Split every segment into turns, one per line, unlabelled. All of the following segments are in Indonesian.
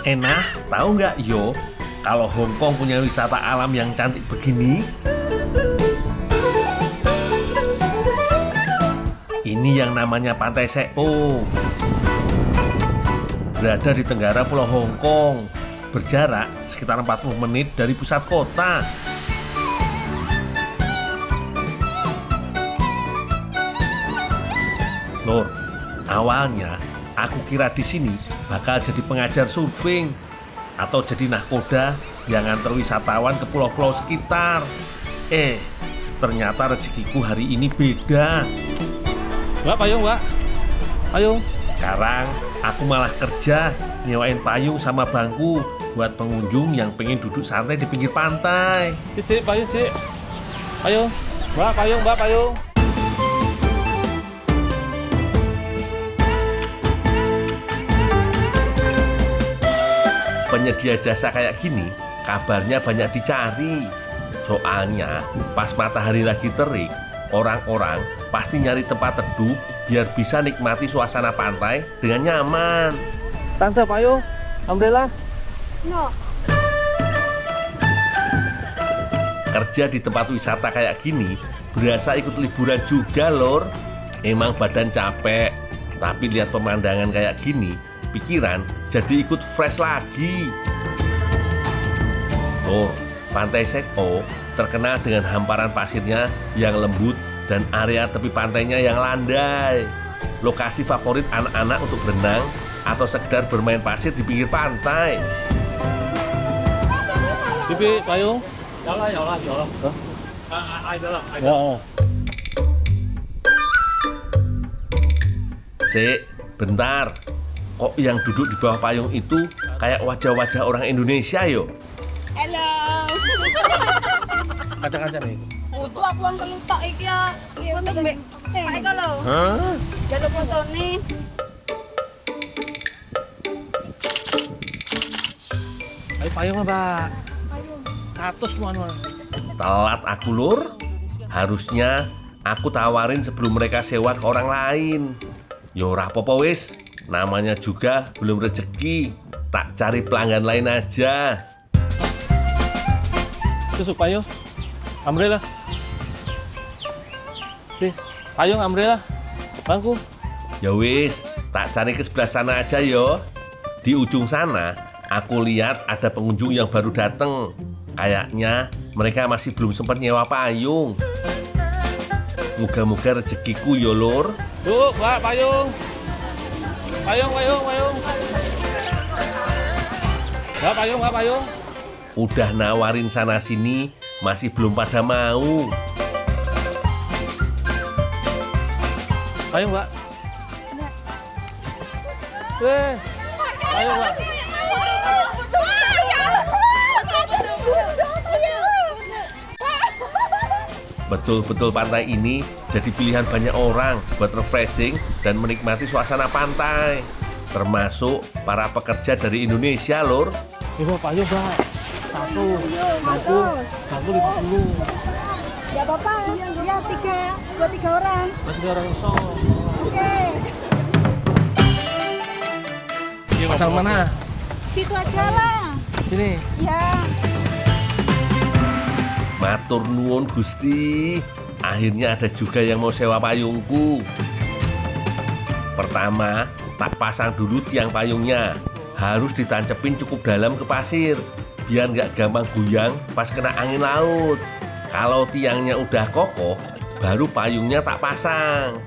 Enak, tahu nggak yo? Kalau Hong Kong punya wisata alam yang cantik begini? Ini yang namanya Pantai Seo. Berada di tenggara Pulau Hong Kong, berjarak sekitar 40 menit dari pusat kota. Lor, awalnya aku kira di sini bakal jadi pengajar surfing atau jadi nahkoda yang nganter wisatawan ke pulau-pulau sekitar. Ternyata rezekiku hari ini beda.
Mbak, payung, Mbak. Payung.
Sekarang aku malah kerja nyewain payung sama bangku buat pengunjung yang pengen duduk santai di pinggir pantai.
Cik, payung, Cik. Payung. Mbak, payung, Mbak, payung.
Penyedia jasa kayak gini kabarnya banyak dicari. Soalnya pas matahari lagi terik, orang-orang pasti nyari tempat teduh biar bisa nikmati suasana pantai dengan nyaman.
Tante, payung. Umbrella.
No.
Kerja di tempat wisata kayak gini berasa ikut liburan juga, Lor. Emang badan capek, tapi lihat pemandangan kayak gini, pikiran jadi ikut fresh lagi. Pantai Seo terkenal dengan hamparan pasirnya yang lembut dan area tepi pantainya yang landai. Lokasi favorit anak-anak untuk berenang atau sekedar bermain pasir di pinggir pantai.
Bibi, payung.
Ya lah.
Ya.
Sik, bentar. Kok yang duduk di bawah payung itu kayak wajah-wajah orang Indonesia yo?
Halo.
Kaca-kaca nih.
Foto aku wong kelutok iki ya. Foto mbek Pak Eko lho. Jaluk fotone.
Ayo payung, Mbak. 100 semua.
Telat aku, Lur. Harusnya aku tawarin sebelum mereka sewa ke orang lain. Yo ora apa-apa wis. Namanya juga belum rezeki. Tak cari pelanggan lain aja.
Tusuk payung. Umbrella. Sih, payung, umbrella. Bangku.
Ya wis, tak cari ke sebelah sana aja yo. Di ujung sana, aku lihat ada pengunjung yang baru datang. Kayaknya mereka masih belum sempat nyewa payung. Moga-moga rezekiku yo, Lur.
Yuk, Mbak, payung. Payung. Mbak, payung.
Udah nawarin sana sini, masih belum pada mau.
Payung, Mbak. Payung, Mbak.
Betul-betul pantai ini jadi pilihan banyak orang buat refreshing dan menikmati suasana pantai. Termasuk para pekerja dari Indonesia, Lur.
Ini Mbak, payung, Mbak. 1. Bangku 50.
Ya apa-apa. Ya 3 orang.
Masih orang kosong.
Oke.
Pasang mana?
Situ aja lah.
Sini.
Ya.
Matur nuwun Gusti. Akhirnya ada juga yang mau sewa payungku. Pertama, tak pasang dulu tiang payungnya. Harus ditancepin cukup dalam ke pasir, biar nggak gampang goyang pas kena angin laut. Kalau tiangnya udah kokoh, baru payungnya tak pasang.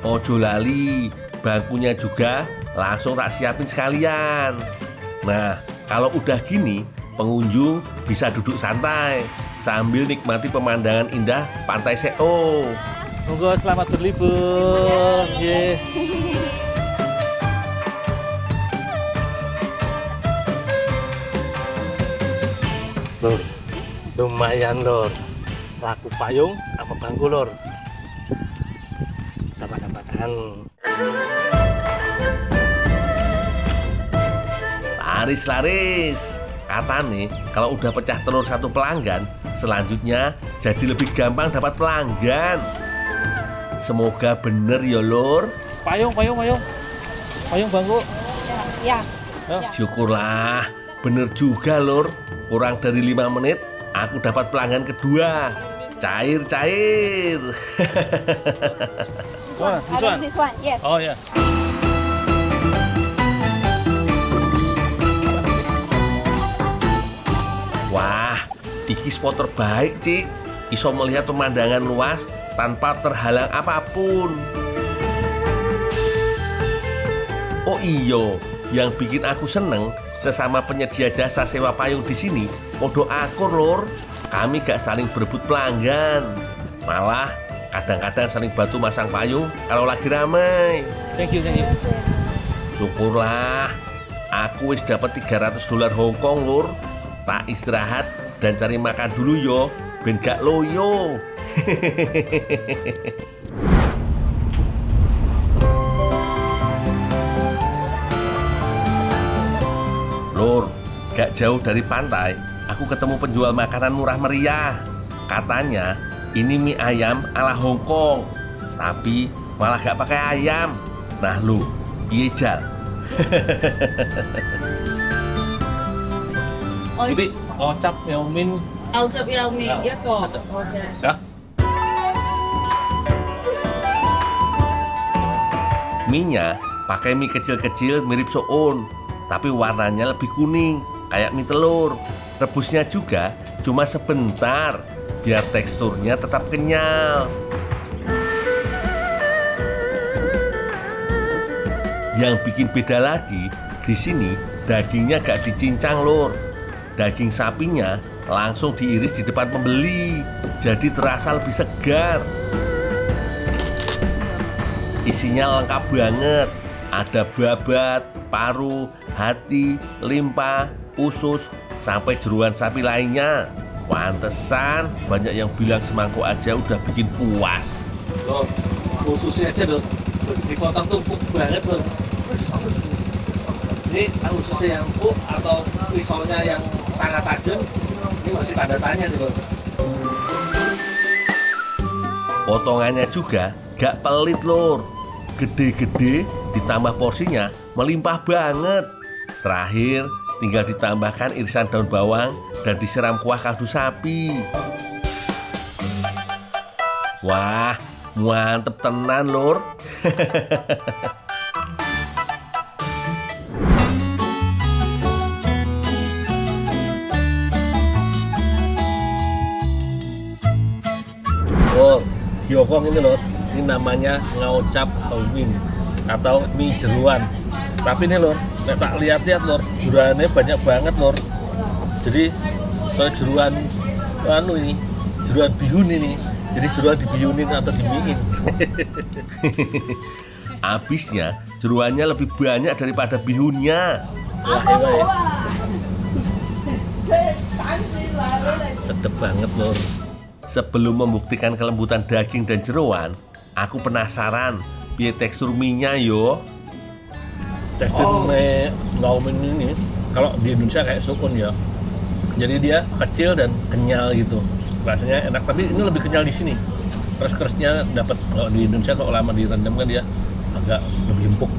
Ojo lali, bangkunya juga langsung tak siapin sekalian. Nah, kalau udah gini, pengunjung bisa duduk santai sambil nikmati pemandangan indah Pantai Seo.
Monggo selamat berlibur. Nggih. Lur, lumayan, Lur. Laku payung apa bangku, Lur? Sama dapatan.
Laris. Katanya kalau udah pecah telur satu pelanggan, selanjutnya jadi lebih gampang dapat pelanggan. Semoga bener ya, Lur.
Payung bangku.
Ya.
Syukurlah, bener juga lur. Kurang dari 5 menit, aku dapat pelanggan kedua. Cair-cair.
Wah, this one.
This one, yes.
Oh ya.
Wah, iki spot terbaik, Cik. Iso melihat pemandangan luas tanpa terhalang apapun. Oh iyo, yang bikin aku seneng sesama penyedia jasa sewa payung di sini, podo akur lur. Kami gak saling berebut pelanggan. Malah kadang-kadang saling bantu masang payung kalau lagi ramai.
Thank you, thank you.
Syukurlah, aku wis dapat $300 Hong Kong lur. Tak istirahat dan cari makan dulu yo, ben gak loyo. Lur, gak jauh dari pantai, aku ketemu penjual makanan murah meriah. Katanya ini mie ayam ala Hong Kong, tapi malah gak pakai ayam. Nah lu, iya Jal.
Jadi ocap Yaomin.
Ocap Yaomin gitu. Oke.
Ya.
Mie-nya pakai mie kecil-kecil mirip soun, tapi warnanya lebih kuning, kayak mie telur. Rebusnya juga cuma sebentar, biar teksturnya tetap kenyal. Yang bikin beda lagi, di sini dagingnya gak dicincang lur. Daging sapinya langsung diiris di depan pembeli, jadi terasa lebih segar. Isinya lengkap banget, ada babat, paru, hati, limpa, usus, sampai jeruan sapi lainnya. Pantesan banyak yang bilang semangkuk aja udah bikin puas.
Loh, ususnya aja loh. Dipotong tuh empuk banget loh. Ini ususnya yang empuk atau pisaunya yang sangat tajam, ini masih tanda tanya nih loh.
Potongannya juga gak pelit lur. Gede-gede ditambah porsinya melimpah banget. Terakhir tinggal ditambahkan irisan daun bawang dan disiram kuah kaldu sapi. Wah, mantep tenan lur.
Oh, di Hongkong ini loh, ini namanya ngaucap Yaomin atau mie jeruan. Tapi ini lor, tak lihat-lihat lor, jeruannya banyak banget lor. Jadi kalau jeruan ini, jeruan bihun ini, jadi jeruan dibihunin atau dimiin.
Abisnya jeruannya lebih banyak daripada bihunnya.
Sedep banget lor.
Sebelum membuktikan kelembutan daging dan jeroan, aku penasaran piye tekstur mie-nya yo.
Tekstur mie Yaomin ini kalau di Indonesia kayak sukun ya. Jadi dia kecil dan kenyal gitu. Rasanya enak, tapi ini lebih kenyal di sini. Keras-kerasnya dapat. Kalau di Indonesia kalau lama direndam kan dia agak lebih empuk.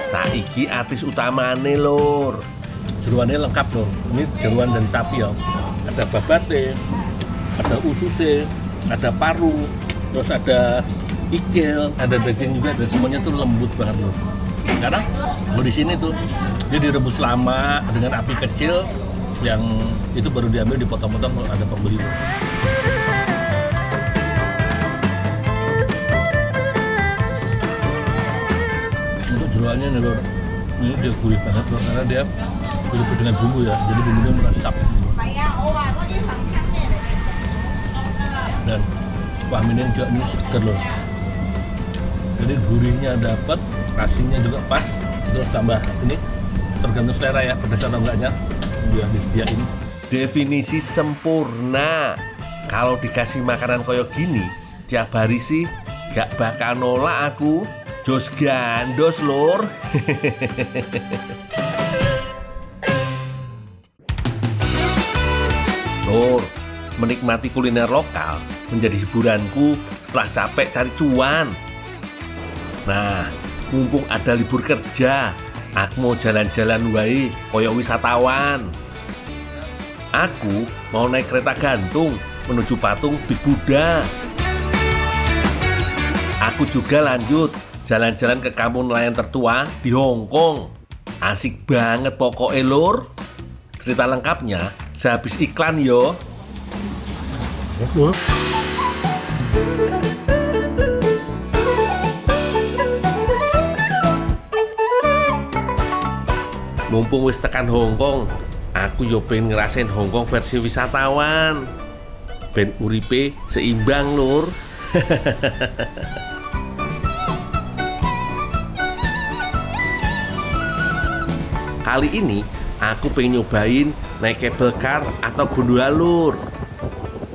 Saiki artis utamane lur.
Jeruannya lengkap loh. Ini jeruan dari sapi ya. Ada babate, ada ususnya, ada paru, terus ada ikil, ada daging juga, dan semuanya tuh lembut banget loh. Karena kalau di sini tuh dia direbus lama dengan api kecil, yang itu baru diambil dipotong-potong kalau ada pembeli. Untuk jeruannya nih lor, ini dia gurih banget loh, karena dia direbus dengan bumbu ya, jadi bumbunya meresap. Dan kuah mie juga ini seger loh. Jadi gurihnya dapat, asinnya juga pas, terus tambah ini tergantung selera ya, pedas atau enggaknya dia disediain.
Definisi sempurna. Kalau dikasih makanan koyo gini tiap hari sih gak bakal nolak aku. Jos gandos lur. Lur, menikmati kuliner lokal menjadi hiburanku setelah capek cari cuan. Nah, mumpung ada libur kerja, aku mau jalan-jalan wae koyo wisatawan. Aku mau naik kereta gantung menuju patung Big Buddha. Aku juga lanjut jalan-jalan ke kampung nelayan tertua di Hong Kong. Asik banget pokoknya lur. Cerita lengkapnya sehabis iklan yo. Mumpung wis tekan Hong Kong, aku yo pengen ngerasain Hong Kong versi wisatawan. Ben uripe seimbang lur. Kali ini aku pengen nyobain naik cable car atau gondola lur.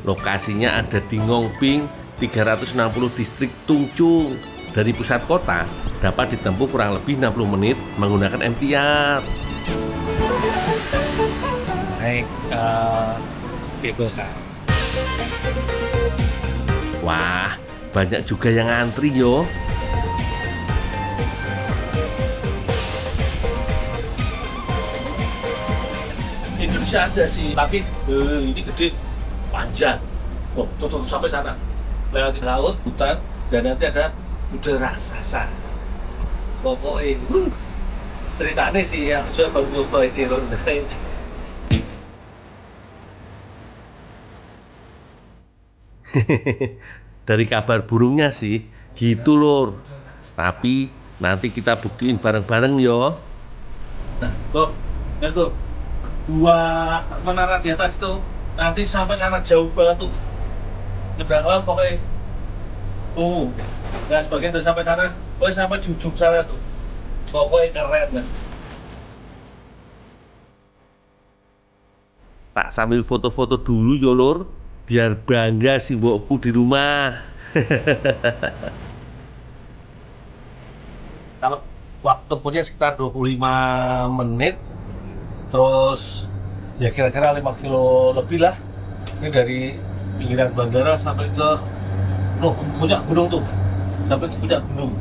Lokasinya ada di Ngongping 360 distrik Tung Chung. Dari pusat kota dapat ditempuh kurang lebih 60 menit menggunakan MTR.
Naik cable car.
Wah, banyak juga yang ngantri yo.
Indonesia ada sih, tapi ini gede, panjang. Oh, tuh sampai sana. Lewati laut, hutan, dan nanti ada Buddha raksasa. Pokoknya ceritanya sih yang saya baru nyoba ini loh.
Dari kabar burungnya sih gitu lur. Tapi nanti kita buktiin bareng-bareng yo.
Nah, tuh, ya tuh, dua menara di atas itu nanti sampai sana jauh banget tuh. Nyebrang laut pokoknya. Nah sebagian udah sampai sana, pokoknya sampai di ujung sana tuh. Pokoknya keren kan.
Tak sambil foto-foto dulu yo lur, biar bangga si mbokku di rumah.
Kalau waktu tempuhnya sekitar 25 menit, terus ya kira-kira 5 kilo lebih lah. Ini dari pinggiran bandara sampai ke puncak gunung tuh, sampai ke puncak gunung.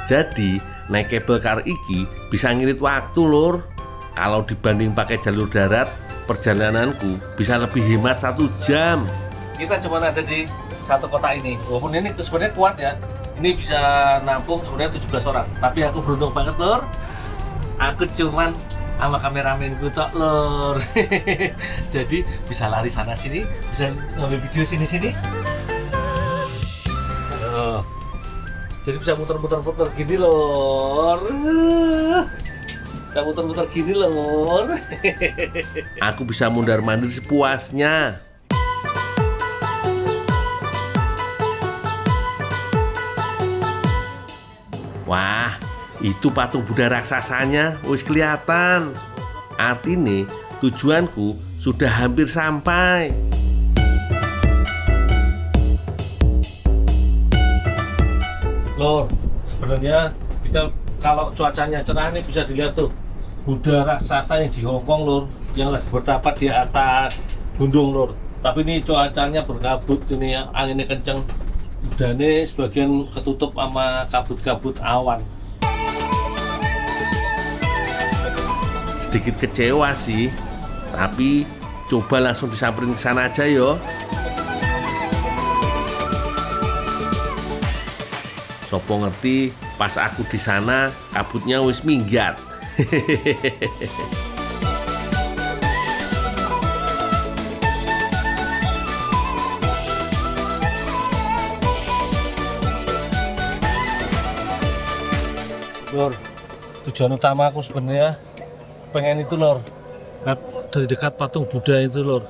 Jadi naik cable car iki bisa ngirit waktu lur. Kalau dibanding pakai jalur darat, perjalananku bisa lebih hemat 1 jam.
Kita cuma ada di satu kota ini, walaupun ini sebenarnya kuat ya. Ini bisa nampung sebenarnya 17 orang, tapi aku beruntung banget lur. Aku cuman sama kameramenku tok lur. Jadi bisa lari sana sini, bisa ngambil video sini sini. Jadi bisa muter-muter gini lur. Bisa muter-muter gini lur.
Aku bisa mundar-mandir sepuasnya. Wah, itu patung Buddha raksasanya wis kelihatan. Artinya tujuanku sudah hampir sampai.
Lor, sebenarnya kita kalau cuacanya cerah ini bisa dilihat tuh Buddha raksasa yang di Hong Kong lor, yang lagi bertapat di atas gunung lor. Tapi ini cuacanya berkabut, ini anginnya kenceng. Dan ini sebagian ketutup sama kabut-kabut awan.
Sedikit kecewa sih, tapi coba langsung disamperin ke sana aja yo. Sopo ngerti pas aku di sana kabutnya wis minggat.
Lor, tujuan utama aku sebenarnya pengen itu lor, dari dekat patung Buddha itu lor.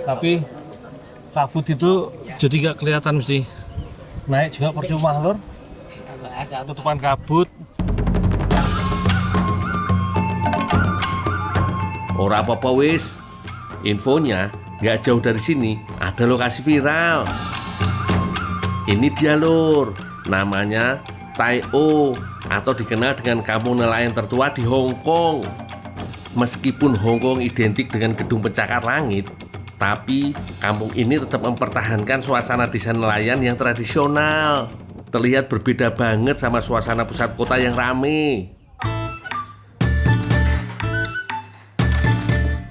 Tapi kabut itu jadi gak kelihatan mesti. Naik juga percuma lor, tutupan kabut.
Ora apa-apa wis. Infonya nggak jauh dari sini ada lokasi viral. Ini dia lur, namanya Tai O atau dikenal dengan kampung nelayan tertua di Hong Kong. Meskipun Hong Kong identik dengan gedung pencakar langit, Tapi kampung ini tetap mempertahankan suasana desa nelayan yang tradisional. Terlihat berbeda banget sama suasana pusat kota yang rame.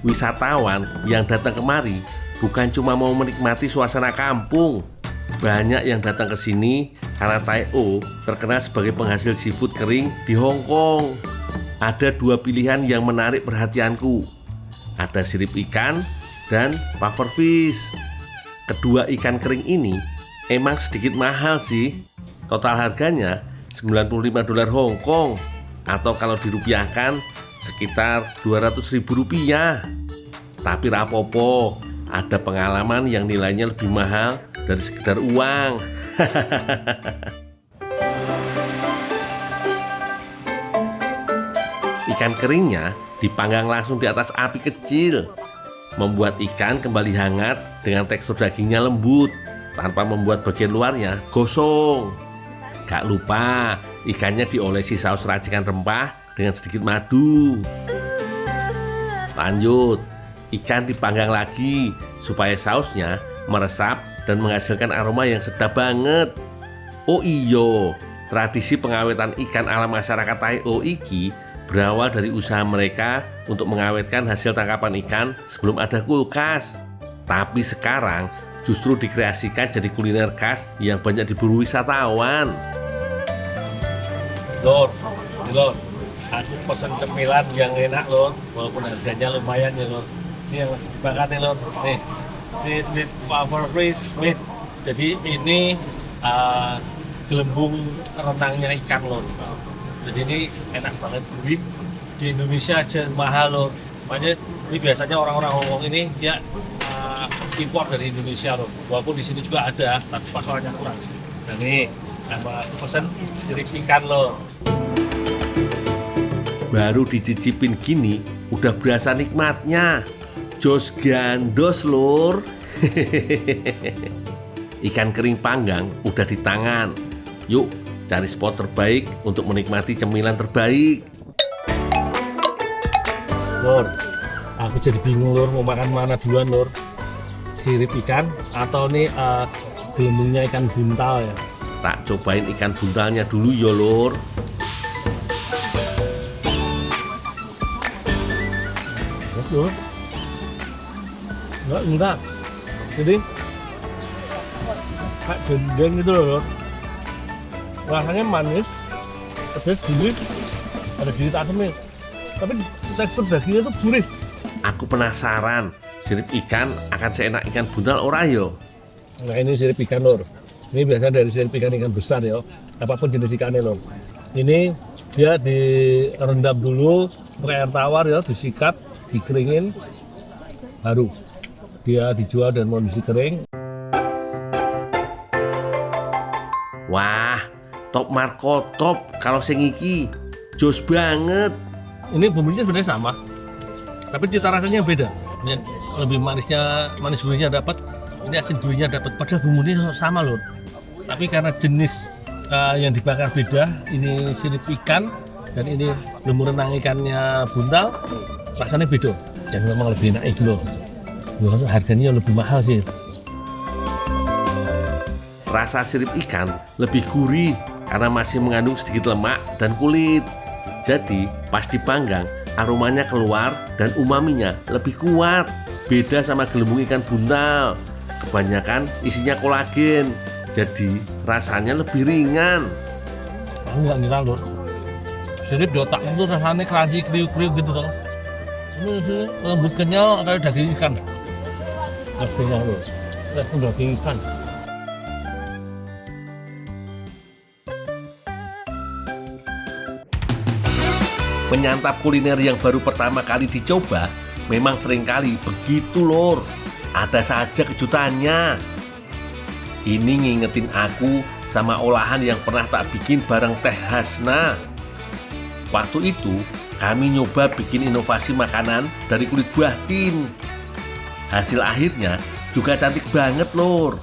Wisatawan yang datang kemari bukan cuma mau menikmati suasana kampung. Banyak yang datang ke sini karena Tai O terkenal sebagai penghasil seafood kering di Hong Kong. Ada dua pilihan yang menarik perhatianku. Ada sirip ikan dan pufferfish. Kedua ikan kering ini emang sedikit mahal sih. Total harganya $95 Hong Kong atau kalau dirupiahkan sekitar Rp200.000. Tapi rapopo, ada pengalaman yang nilainya lebih mahal dari sekedar uang. Ikan keringnya dipanggang langsung di atas api kecil, membuat ikan kembali hangat dengan tekstur dagingnya lembut tanpa membuat bagian luarnya gosong. Gak lupa ikannya diolesi saus racikan rempah dengan sedikit madu. Lanjut, ikan dipanggang lagi supaya sausnya meresap dan menghasilkan aroma yang sedap banget. Oh iyo, tradisi pengawetan ikan ala masyarakat Tai O iki berawal dari usaha mereka untuk mengawetkan hasil tangkapan ikan sebelum ada kulkas. Tapi sekarang justru dikreasikan jadi kuliner khas yang banyak diburu wisatawan.
Lor, aku pesan cemilan yang enak lor, walaupun harganya lumayan ya lor. Ini yang dibakar nih lor, nih with pufferfish meat. Jadi ini gelembung renangnya ikan lor. Jadi ini enak banget. Di Indonesia aja mahal lor. Makanya ini biasanya orang-orang Hongkong ini dia impor dari Indonesia lor. Walaupun di sini juga ada, tapi pasokannya kurang. Dan ini pesan sirip ikan lor.
Baru dicicipin gini udah berasa nikmatnya. Jos gandos lur. Ikan kering panggang udah di tangan. Yuk cari spot terbaik untuk menikmati cemilan terbaik.
Lor, aku jadi bingung lor mau makan mana duluan lor. Sirip ikan atau nih gelembungnya ikan buntal ya.
Tak cobain ikan buntalnya dulu ya lur.
Lor, enggak. Jadi kayak dendeng gitu loh lor. Rasanya manis, pedas, gurih, ada gurih asemnya. Tapi tekstur dagingnya tuh gurih.
Aku penasaran, sirip ikan akan seenak ikan buntal ora yo?
Nah ini sirip ikan lor. Ini biasanya dari sirip ikan besar ya. Apapun jenis ikannya lor. Ini dia direndam dulu pakai air tawar ya, disikat, dikeringin, baru dia dijual dan kondisi kering.
Wah, top Marco top kalau sing iki. Jos banget.
Ini bumbunya sebenarnya sama, tapi cita rasanya beda. Ini lebih manis gurihnya dapat, ini asin gurihnya dapat. Padahal bumbunya sama loh. Tapi karena jenis yang dibakar beda, ini sirip ikan dan ini lemur renang ikannya buntal, rasanya beda. Dan memang lebih enak itu loh. Harganya lebih mahal sih.
Rasa sirip ikan lebih gurih karena masih mengandung sedikit lemak dan kulit. Jadi pas dipanggang aromanya keluar dan umaminya lebih kuat. Beda sama gelembung ikan buntal, kebanyakan isinya kolagen, jadi rasanya lebih ringan.
Aku nggak ngira loh, sirip di otak itu rasanya crunchy, kriuk-kriuk gitu loh. Ini lembut kenyal kayak daging ikan. Dagingnya loh, itu daging ikan.
Menyantap kuliner yang baru pertama kali dicoba memang seringkali begitu lor. Ada saja kejutannya. Ini ngingetin aku sama olahan yang pernah tak bikin bareng Teh Hasna. Waktu itu kami nyoba bikin inovasi makanan dari kulit buah tin. Hasil akhirnya juga cantik banget lor.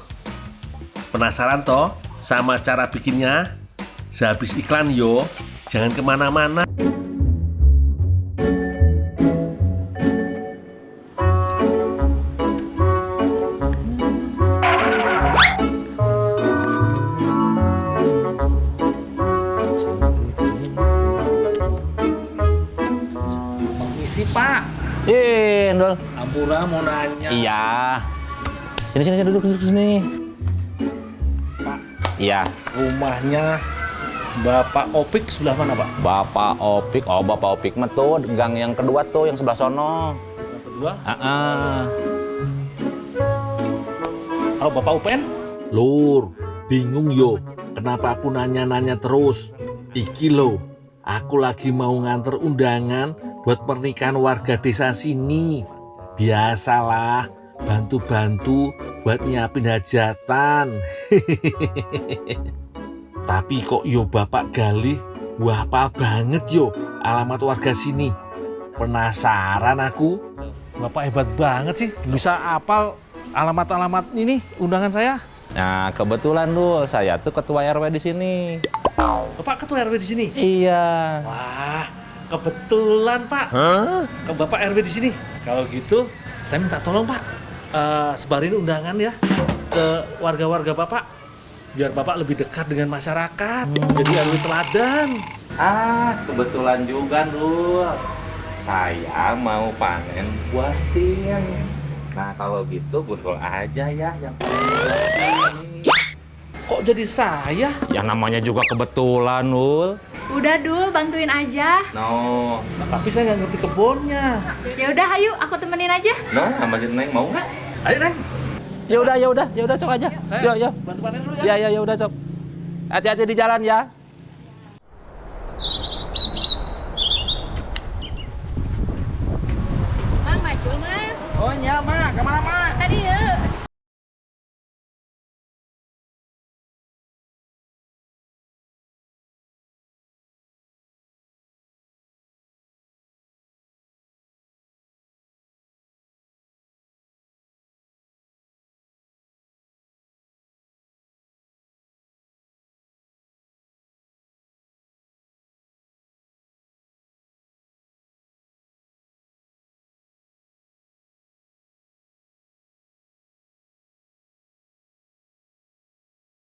Penasaran toh sama cara bikinnya? Sehabis iklan yo, jangan kemana-mana.
ngapain, Dul?
Ampura mau nanya.
Iya. Sini duduk sini.
Pak,
Iya.
rumahnya Bapak Opik sebelah mana, Pak?
Bapak Opik. Oh, Bapak Opik mah tuh gang yang kedua tuh, yang sebelah sono.
Yang kedua. Halo, Bapak Upen?
Lur, bingung yo. Kenapa aku nanya-nanya terus? Iki lo, aku lagi mau nganter undangan buat pernikahan warga desa sini. Biasalah, bantu-bantu buat nyiapin hajatan. Tapi kok yo Bapak Galih, wah apa banget yo alamat warga sini. Penasaran aku.
Bapak hebat banget sih, bisa hafal alamat-alamat ini undangan saya.
Nah, kebetulan Dul, saya tuh ketua RW di sini.
Bapak ketua RW di sini.
Iya.
Wah, kebetulan Pak. Ke Bapak RW di sini. Kalau gitu, saya minta tolong Pak, sebarin undangan ya ke warga-warga Bapak, biar Bapak lebih dekat dengan masyarakat. Jadi RW teladan.
Kebetulan juga, Dul. Saya mau panen buah tin. Nah, kalau gitu Gundul aja ya yang panen.
Kok jadi saya?
Ya namanya juga kebetulan, Dul.
Udah Dul, bantuin aja.
No,
Nah, tapi saya nggak ngerti kebunnya.
Ya udah, ayo aku temenin aja.
no, sama Neng mau nggak?
Ayo Neng,
Ya udah, cok aja.
saya
Yo.
bantu panen dulu ya.
Ya udah, cok. Hati-hati di jalan ya.
Mang, maju, Mang.
Oh, iya, Mak. Kemana, Mak?
Tadi ya.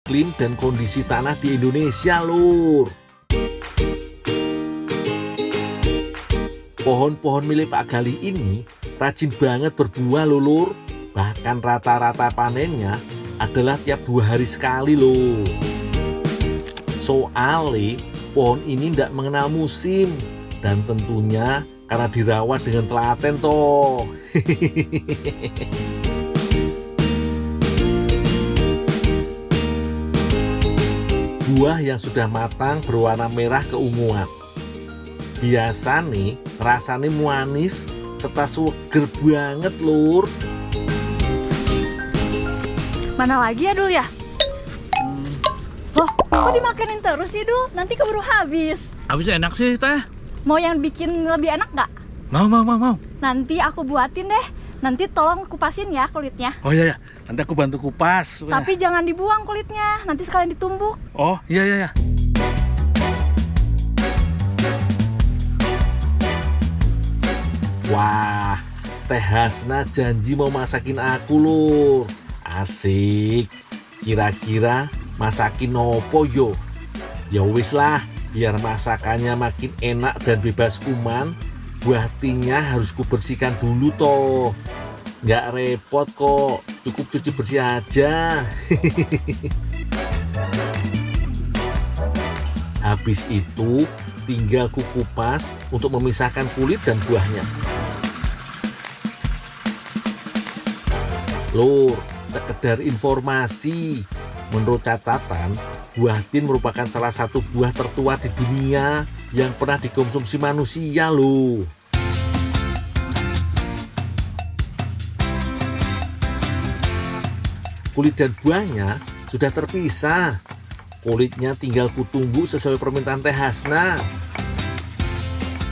Iklim dan kondisi tanah di Indonesia, Lur. Pohon-pohon milik Pak Galih ini rajin banget berbuah, Lur. Bahkan rata-rata panennya adalah tiap 2 hari sekali, loh. Soalnya pohon ini tidak mengenal musim dan tentunya karena dirawat dengan telaten toh. Buah yang sudah matang berwarna merah keunguan. Biasa nih, rasanya manis serta seger banget, Lur.
Mana lagi ya Dul ya? Loh, kok dimakanin terus sih Dul? Nanti keburu habis.
Habis enak sih teh.
Mau yang bikin lebih enak nggak?
Mau.
Nanti aku buatin deh. Nanti tolong kupasin ya kulitnya.
Oh iya. Nanti aku bantu kupas.
Tapi jangan dibuang kulitnya, nanti sekalian ditumbuk.
Oh iya.
Wah, Teh Hasna janji mau masakin aku, Lur. Asik. Kira-kira masakin opo yo? Ya wis lah, biar masakannya makin enak dan bebas kuman, buah tinnya harus kubersihkan dulu toh. Nggak repot kok, cukup cuci bersih aja. Habis itu tinggal kukupas untuk memisahkan kulit dan buahnya. Lur, sekedar informasi, menurut catatan, buah tin merupakan salah satu buah tertua di dunia yang pernah dikonsumsi manusia loh. Kulit dan buahnya sudah terpisah. Kulitnya tinggal kutumbuk sesuai permintaan Teh Hasna.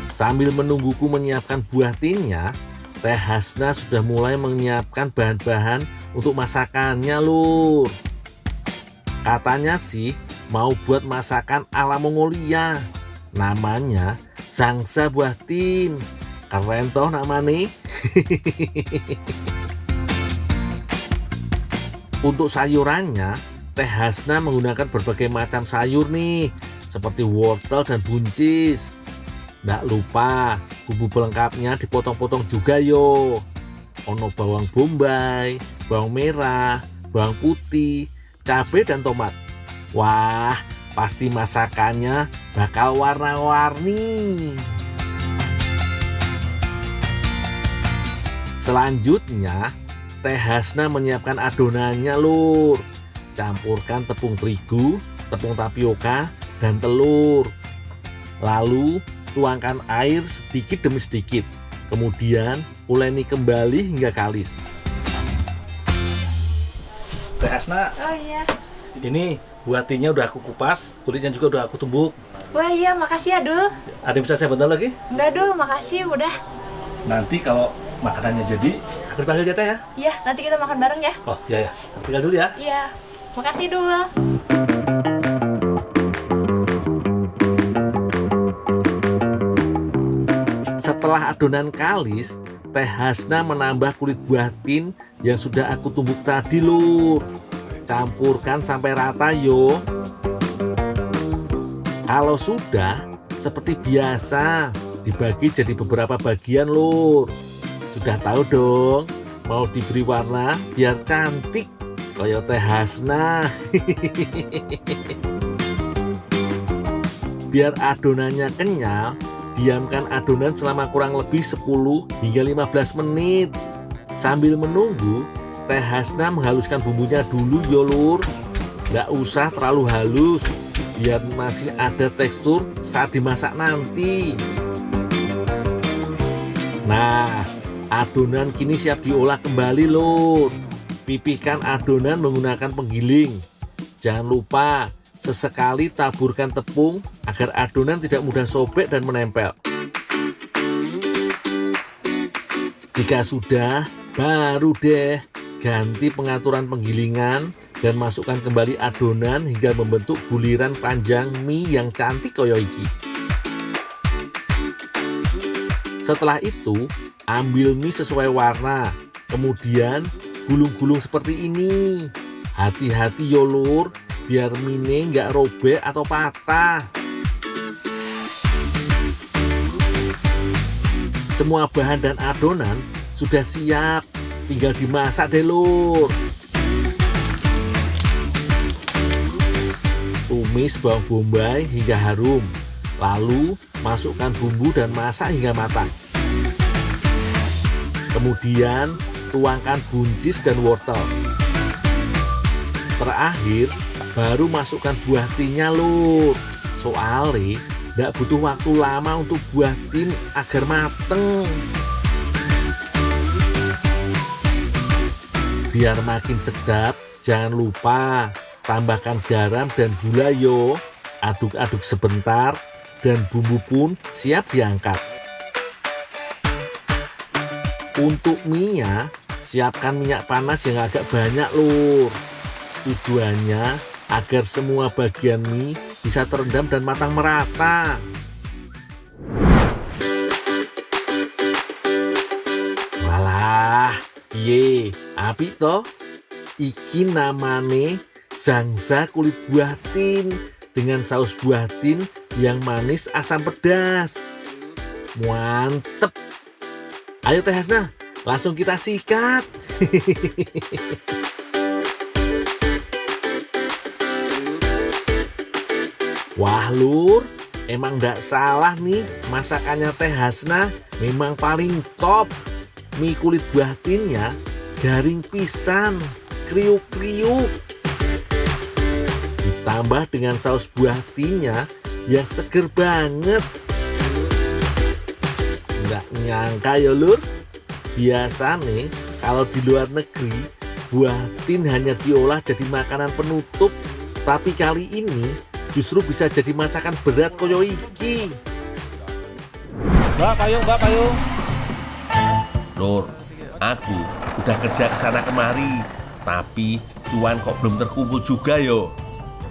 Sambil menungguku menyiapkan buah tinnya, Teh Hasna sudah mulai menyiapkan bahan-bahan untuk masakannya, Lur. Katanya sih mau buat masakan ala Mongolia. Namanya Zangsa buah tin. Keren toh namanya. Untuk sayurannya, Teh Hasna menggunakan berbagai macam sayur nih, seperti wortel dan buncis. Nggak lupa bumbu pelengkapnya dipotong-potong juga yo. Ono bawang bombay, bawang merah, bawang putih, cabai dan tomat. Wah, pasti masakannya bakal warna-warni. Selanjutnya, Teh Hasna menyiapkan adonannya, Lur. Campurkan tepung terigu, tepung tapioka, dan telur. Lalu, tuangkan air sedikit demi sedikit. Kemudian, uleni kembali hingga kalis.
Teh Hasna,
Oh iya.
ini buatinya udah aku kupas, kulitnya juga udah aku tumbuk.
Wah iya, makasih ya Dul.
Ada yang bisa saya bantu lagi?
Enggak Dul, makasih udah.
Nanti kalau makanannya jadi, aku dipanggil ya Teh ya?
Iya, nanti kita makan bareng ya.
Oh iya ya, tinggal dulu ya.
Iya. Makasih Dul.
Setelah adonan kalis, Teh Hasna menambah kulit buah tin yang sudah aku tumbuk tadi, Lur. Campurkan sampai rata yo. Kalau sudah, seperti biasa, dibagi jadi beberapa bagian, Lur. Sudah tahu dong, mau diberi warna biar cantik kayak Teh Hasna. Biar adonannya kenyal, diamkan adonan selama kurang lebih 10 hingga 15 menit. Sambil menunggu, Teh Hasna menghaluskan bumbunya dulu yo, Lur. Nggak usah terlalu halus, biar masih ada tekstur saat dimasak nanti. Nah, adonan kini siap diolah kembali, Lur. Pipihkan adonan menggunakan penggiling. Jangan lupa sesekali taburkan tepung agar adonan tidak mudah sobek dan menempel. Jika sudah, baru deh ganti pengaturan penggilingan dan masukkan kembali adonan hingga membentuk buliran panjang mie yang cantik koyo iki. Setelah itu, ambil mie sesuai warna, kemudian gulung-gulung seperti ini. Hati-hati yo, Lur, biar mie nggak robek atau patah. Semua bahan dan adonan sudah siap, tinggal dimasak deh, Lur. Tumis bawang bombay hingga harum, lalu masukkan bumbu dan masak hingga matang. Kemudian tuangkan buncis dan wortel. Terakhir, baru masukkan buah tinnya, Lur. Soalnya tidak butuh waktu lama untuk buah tin agar mateng. Biar makin sedap, jangan lupa tambahkan garam dan gula yo. Aduk-aduk sebentar dan bumbu pun siap diangkat. Untuk mie-nya, siapkan minyak panas yang agak banyak, Lur. Tujuannya agar semua bagian mie bisa terendam dan matang merata. Walah, ye, apik toh? Iki namane zangza kulit buah tin dengan saus buah tin yang manis asam pedas. Mantep. Ayo Teh Hasna, langsung kita sikat. Wah, Lur, emang nggak salah nih masakannya Teh Hasna, memang paling top. Mie kulit buah tinnya garing pisan, kriuk-kriuk. Ditambah dengan saus buah tinnya yang seger banget. Nggak nyangka ya, Lur, biasa nih kalau di luar negeri buah tin hanya diolah jadi makanan penutup, tapi kali ini justru bisa jadi masakan berat koyo iki.
Mbak payung.
Lur, aku udah kerja kesana kemari, tapi cuan kok belum terkumpul juga yo.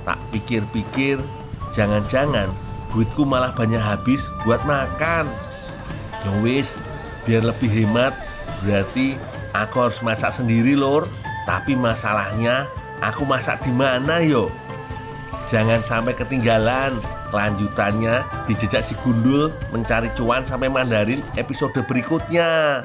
Tak pikir-pikir, jangan-jangan duitku malah banyak habis buat makan. Ya wis, biar lebih hemat, berarti aku harus masak sendiri, Lur. Tapi masalahnya, aku masak di mana yo? Jangan sampai ketinggalan kelanjutannya di Jejak Si Gundul Mencari Cuan sampai Mandarin episode berikutnya.